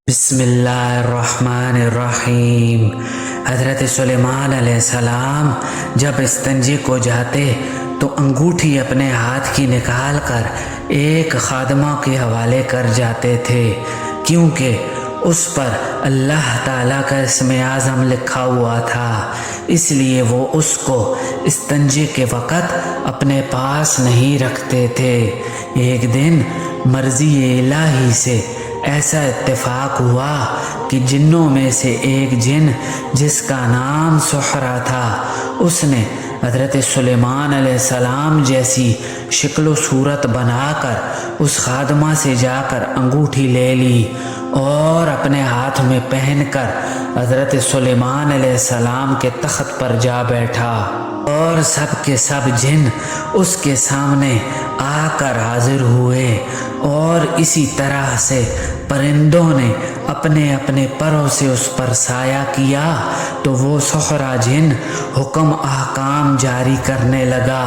بسم اللہ الرحمن الرحیم۔ حضرت سلیمان علیہ السلام جب استنجے کو جاتے تو انگوٹھی اپنے ہاتھ کی نکال کر ایک خادمہ کے حوالے کر جاتے تھے، کیونکہ اس پر اللہ تعالیٰ کا اسم اعظم لکھا ہوا تھا، اس لیے وہ اس کو استنجے کے وقت اپنے پاس نہیں رکھتے تھے۔ ایک دن مرضی الہی سے ایسا اتفاق ہوا کہ جنوں میں سے ایک جن جس کا نام سحرا تھا، اس نے حضرت سلیمان علیہ السلام جیسی شکل و صورت بنا کر اس خادمہ سے جا کر انگوٹھی لے لی اور اپنے ہاتھ میں پہن کر حضرت سلیمان علیہ السلام کے تخت پر جا بیٹھا، اور سب کے سب جن اس کے سامنے آ کر حاضر ہوئے، اور اسی طرح سے پرندوں نے اپنے اپنے پروں سے اس پر سایہ کیا تو وہ سحرا جن حکم احکام جاری کرنے لگا۔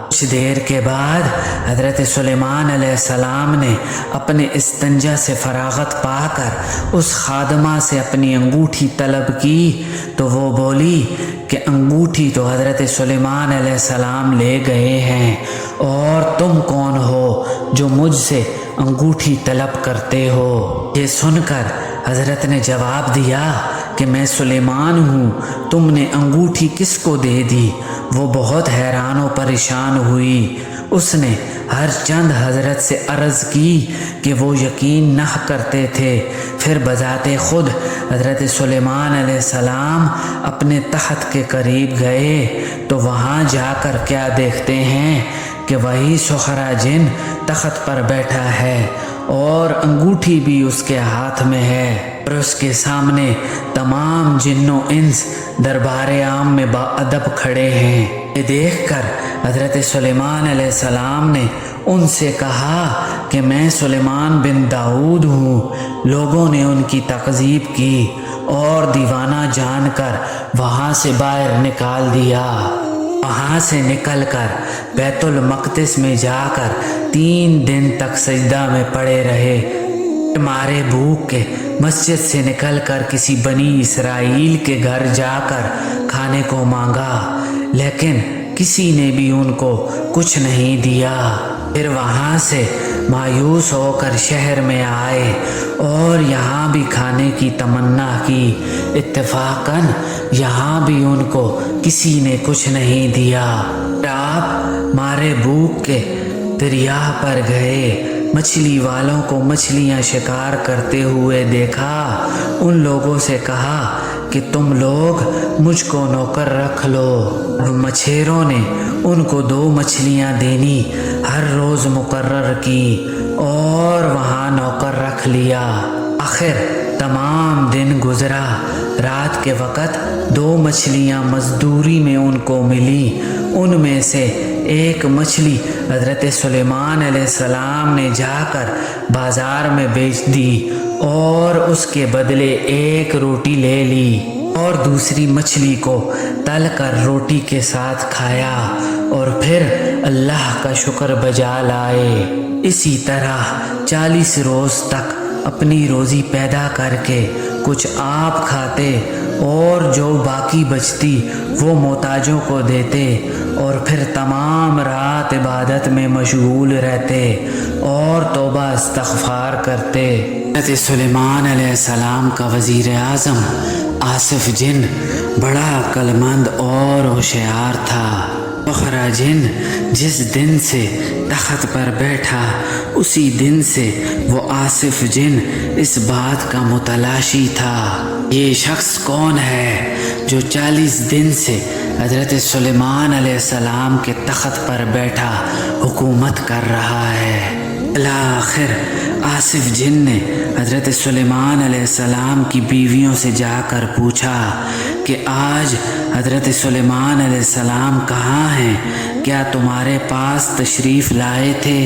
کچھ دیر کے بعد حضرت سلیمان علیہ السلام نے اپنے استنجا سے فراغت پا کر اس خادمہ سے اپنی انگوٹھی طلب کی تو وہ بولی کہ انگوٹھی تو حضرت سلیمان علیہ السلام لے گئے ہیں، اور تم کون ہو جو مجھ سے انگوٹھی طلب کرتے ہو؟ یہ سن کر حضرت نے جواب دیا کہ میں سلیمان ہوں، تم نے انگوٹھی کس کو دے دی؟ وہ بہت حیران و پریشان ہوئی۔ اس نے ہر چند حضرت سے عرض کی کہ وہ یقین نہ کرتے تھے۔ پھر بذات خود حضرت سلیمان علیہ السلام اپنے تخت کے قریب گئے تو وہاں جا کر کیا دیکھتے ہیں کہ وہی سحرا جن تخت پر بیٹھا ہے اور انگوٹھی بھی اس کے ہاتھ میں ہے، اور اس کے سامنے تمام جن و انس دربار عام میں باادب کھڑے ہیں۔ یہ دیکھ کر حضرت سلیمان علیہ السلام نے ان سے کہا کہ میں سلیمان بن داؤد ہوں۔ لوگوں نے ان کی تکذیب کی اور دیوانہ جان کر وہاں سے باہر نکال دیا۔ وہاں سے نکل کر بیت المقدس میں جا کر 3 دن تک سجدہ میں پڑے رہے۔ مارے بھوک کے مسجد سے نکل کر کسی بنی اسرائیل کے گھر جا کر کھانے کو مانگا، لیکن کسی نے بھی ان کو کچھ نہیں دیا۔ پھر وہاں سے مایوس ہو کر شہر میں آئے اور یہاں بھی کھانے کی تمنا کی۔ اتفاقاً یہاں بھی ان کو کسی نے کچھ نہیں دیا۔ آپ مارے بھوک کے دریا پر گئے، مچھلی والوں کو مچھلیاں شکار کرتے ہوئے دیکھا۔ ان لوگوں سے کہا کہ تم لوگ مجھ کو نوکر رکھ لو۔ مچھیروں نے ان کو 2 مچھلیاں دینی ہر روز مقرر کی اور وہاں نوکر رکھ لیا۔ آخر تمام دن گزرا، رات کے وقت 2 مچھلیاں مزدوری میں ان کو ملی۔ ان میں سے ایک مچھلی حضرت سلیمان علیہ السلام نے جا کر بازار میں بیچ دی اور اس کے بدلے 1 روٹی لے لی، اور دوسری مچھلی کو تل کر روٹی کے ساتھ کھایا اور پھر اللہ کا شکر بجا لائے۔ اسی طرح 40 روز تک اپنی روزی پیدا کر کے کچھ آپ کھاتے اور جو باقی بچتی وہ محتاجوں کو دیتے، اور پھر تمام رات عبادت میں مشغول رہتے اور توبہ استغفار کرتے۔ حضرت سلیمان علیہ السلام کا وزیر اعظم آصف جن بڑا عقل مند اور ہوشیار تھا۔ سحرا جن جس دن سے تخت پر بیٹھا اسی دن سے وہ آصف جن اس بات کا متلاشی تھا، یہ شخص کون ہے جو 40 دن سے حضرت سلیمان علیہ السلام کے تخت پر بیٹھا حکومت کر رہا ہے۔ آخر آصف جن نے حضرت سلیمان علیہ السلام کی بیویوں سے جا کر پوچھا کہ آج حضرت سلیمان علیہ السلام کہاں ہیں؟ کیا تمہارے پاس تشریف لائے تھے؟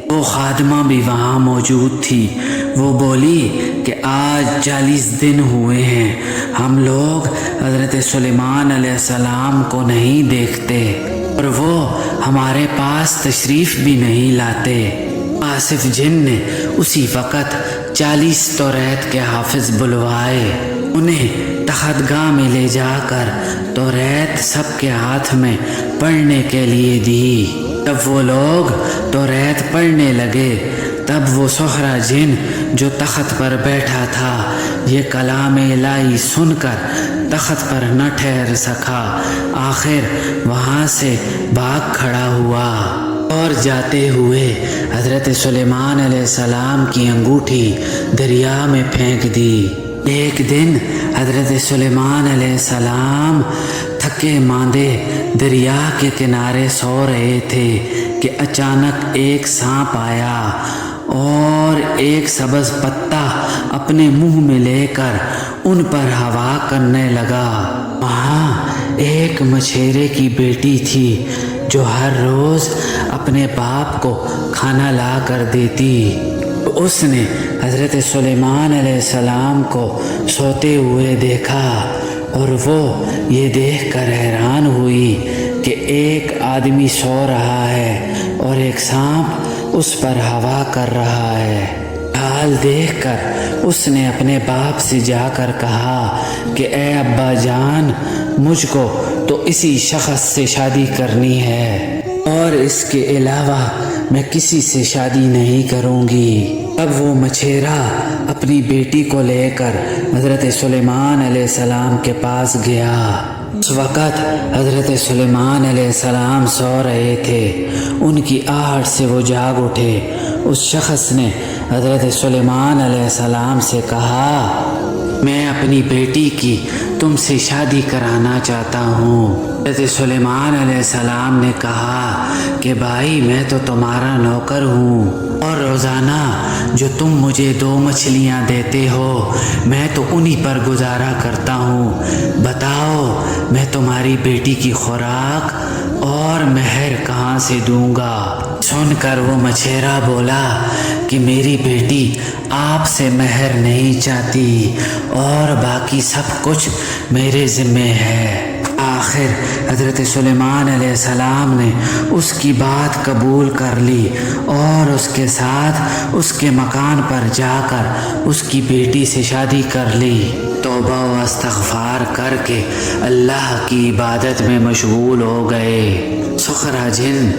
وہ خادمہ بھی وہاں موجود تھی۔ وہ بولی کہ آج 40 دن ہوئے ہیں ہم لوگ حضرت سلیمان علیہ السلام کو نہیں دیکھتے، اور وہ ہمارے پاس تشریف بھی نہیں لاتے۔ آصف جن نے اسی وقت 40 توریت کے حافظ بلوائے، انہیں تخت گاہ میں لے جا کر توریت سب کے ہاتھ میں پڑھنے کے لیے دی۔ جب وہ لوگ توریت پڑھنے لگے تب وہ سخرا جن جو تخت پر بیٹھا تھا یہ کلام الہی سن کر تخت پر نہ ٹھہر سکا، آخر وہاں سے بھاگ کھڑا ہوا اور جاتے ہوئے حضرت سلیمان علیہ السلام کی انگوٹھی دریا میں پھینک دی۔ ایک دن حضرت سلیمان علیہ السلام تھکے ماندے دریا کے کنارے سو رہے تھے کہ اچانک ایک سانپ آیا اور ایک سبز پتا اپنے منہ میں لے کر ان پر ہوا کرنے لگا۔ وہاں ایک مچھیرے کی بیٹی تھی جو ہر روز اپنے باپ کو کھانا لا کر دیتی۔ اس نے حضرت سلیمان علیہ السلام کو سوتے ہوئے دیکھا اور وہ یہ دیکھ کر حیران ہوئی کہ ایک آدمی سو رہا ہے اور ایک سانپ اس پر ہوا کر رہا ہے۔ حال دیکھ کر اس نے اپنے باپ سے جا کر کہا کہ اے ابا جان، مجھ کو تو اسی شخص سے شادی کرنی ہے اور اس کے علاوہ میں کسی سے شادی نہیں کروں گی۔ اب وہ مچھیرا اپنی بیٹی کو لے کر حضرت سلیمان علیہ السلام کے پاس گیا۔ اس وقت حضرت سلیمان علیہ السلام سو رہے تھے، ان کی آہٹ سے وہ جاگ اٹھے۔ اس شخص نے حضرت سلیمان علیہ السلام سے کہا، میں اپنی بیٹی کی تم سے شادی کرانا چاہتا ہوں۔ حضرت سلیمان علیہ السلام نے کہا کہ بھائی میں تو تمہارا نوکر ہوں اور روزانہ جو تم مجھے 2 مچھلیاں دیتے ہو میں تو انہی پر گزارا کرتا ہوں، بتاؤ میں تمہاری بیٹی کی خوراک اور مہر کہاں سے دوں گا؟ سن کر وہ مچھیرا بولا کہ میری بیٹی آپ سے مہر نہیں چاہتی اور باقی سب کچھ میرے ذمے ہے۔ آخر حضرت سلیمان علیہ السلام نے اس کی بات قبول کر لی اور اس کے ساتھ اس کے مکان پر جا کر اس کی بیٹی سے شادی کر لی۔ توبہ و استغفار کر کے اللہ کی عبادت میں مشغول ہو گئے۔ سخرا جن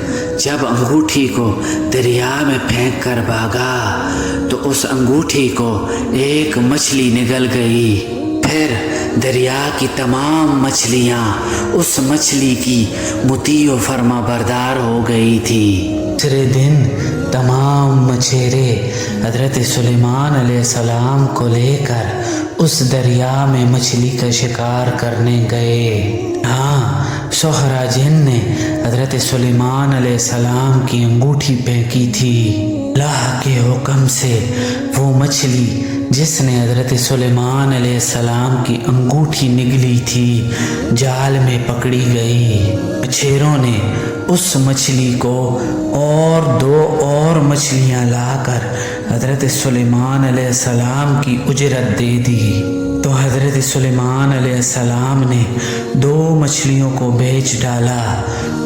جب انگوٹھی کو دریا میں پھینک کر بھاگا تو اس انگوٹھی کو ایک مچھلی نگل گئی۔ پھر دریا کی تمام مچھلیاں اس مچھلی کی مطیع و فرما بردار ہو گئی تھی۔ دوسرے دن تمام مچھیرے حضرت سلیمان علیہ السلام کو لے کر اس دریا میں مچھلی کا شکار کرنے گئے۔ ہاں سخرا جن نے حضرت سلیمان علیہ السلام کی انگوٹھی پھینکی تھی۔ اللہ کے حکم سے وہ مچھلی جس نے حضرت سلیمان علیہ السلام کی انگوٹھی نگلی تھی جال میں پکڑی گئی۔ مچھیروں نے اس مچھلی کو اور 2 اور مچھلیاں لا کر حضرت سلیمان علیہ السلام کی اجرت دے دی۔ تو حضرت سلیمان علیہ السلام نے 2 مچھلیوں کو بیچ ڈالا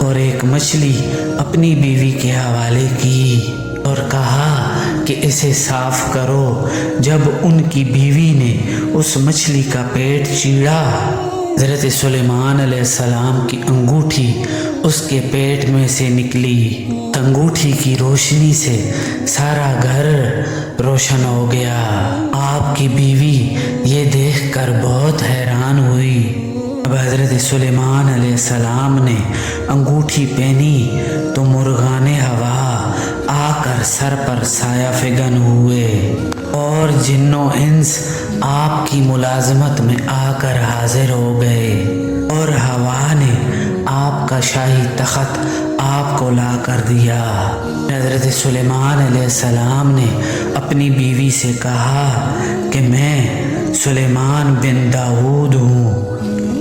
اور ایک مچھلی اپنی بیوی کے حوالے کی اور کہا کہ اسے صاف کرو۔ جب ان کی بیوی نے اس مچھلی کا پیٹ چیڑا، حضرت سلیمان علیہ السلام کی انگوٹھی اس کے پیٹ میں سے نکلی۔ انگوٹھی کی روشنی سے سارا گھر روشن ہو گیا۔ آپ کی بیوی یہ دیکھ کر بہت حیران ہوئی۔ اب حضرت سلیمان علیہ السلام نے انگوٹھی پہنی تو مرغان ہوا آ کر سر پر سایہ فگن ہوئے اور جن و انس آپ کی ملازمت میں آ کر حاضر ہو گئے اور ہوا نے آپ کا شاہی تخت آپ کو لا کر دیا۔ حضرت سلیمان علیہ السلام نے اپنی بیوی سے کہا کہ میں سلیمان بن داؤد ہوں۔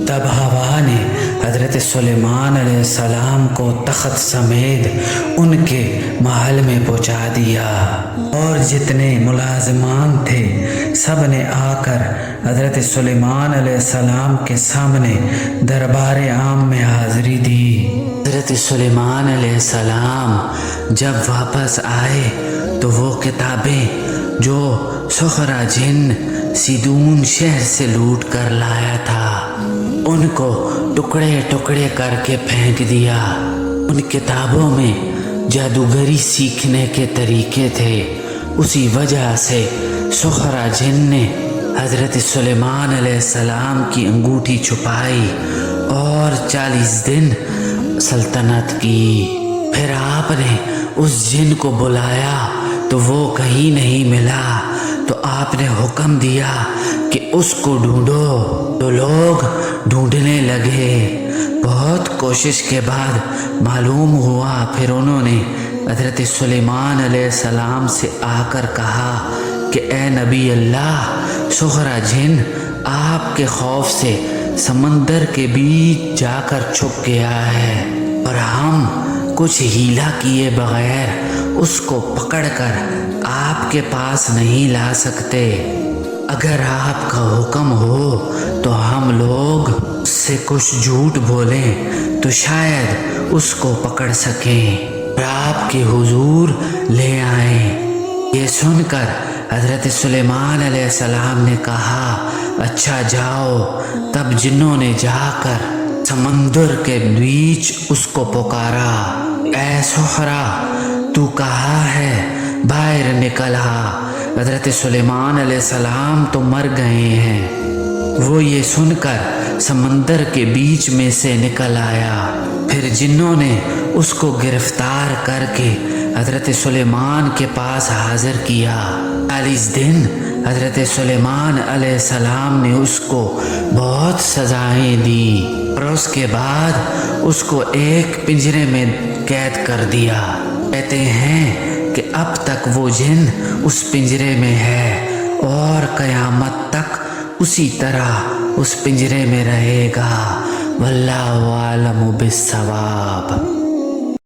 تب ہوا نے حضرت سلیمان علیہ السلام کو تخت سمیت ان کے محل میں پہنچا دیا اور جتنے ملازمان تھے سب نے آ کر حضرت سلیمان علیہ السلام کے سامنے دربار عام میں حاضری دی۔ حضرت حضرت سلیمان علیہ السلام جب واپس آئے تو وہ کتابیں جو سخرا جن سیدون شہر سے لوٹ کر لایا تھا ان کو ٹکڑے ٹکڑے کر کے پھینک دیا۔ ان کتابوں میں جادوگری سیکھنے کے طریقے تھے، اسی وجہ سے سخرا جن نے حضرت سلیمان علیہ السلام کی انگوٹھی چھپائی اور 40 دن سلطنت کی۔ پھر آپ نے اس جن کو بلایا تو وہ کہیں نہیں ملا، تو آپ نے حکم دیا کہ اس کو ڈھونڈو، تو لوگ ڈھونڈنے لگے۔ بہت کوشش کے بعد معلوم ہوا، پھر انہوں نے حضرت سلیمان علیہ السلام سے آ کر کہا کہ اے نبی اللہ، سخرا جن آپ کے خوف سے سمندر کے بیچ جا کر چھپ گیا ہے اور ہم کچھ ہیلا کیے بغیر اس کو پکڑ کر آپ کے پاس نہیں لا سکتے۔ اگر آپ کا حکم ہو تو ہم لوگ اس سے کچھ جھوٹ بولیں تو شاید اس کو پکڑ سکیں اور آپ کے حضور لے آئیں۔ یہ سن کر حضرت سلیمان علیہ السلام نے کہا اچھا جاؤ۔ تب جنوں نے جا کر سمندر کے بیچ اس کو پکارا، اے سخرا تو کہاں ہے، باہر نکل آ، حضرت سلیمان علیہ السلام تو مر گئے ہیں۔ وہ یہ سن کر سمندر کے بیچ میں سے نکل آیا۔ پھر جنوں نے اس کو گرفتار کر کے حضرت سلیمان کے پاس حاضر کیا۔ 40 دن حضرت سلیمان علیہ السلام نے اس کو بہت سزائیں دیں اور اس کے بعد اس کو ایک پنجرے میں قید کر دیا۔ کہتے ہیں کہ اب تک وہ جن اس پنجرے میں ہے اور قیامت تک اسی طرح اس پنجرے میں رہے گا۔ واللہ عالم بالصواب۔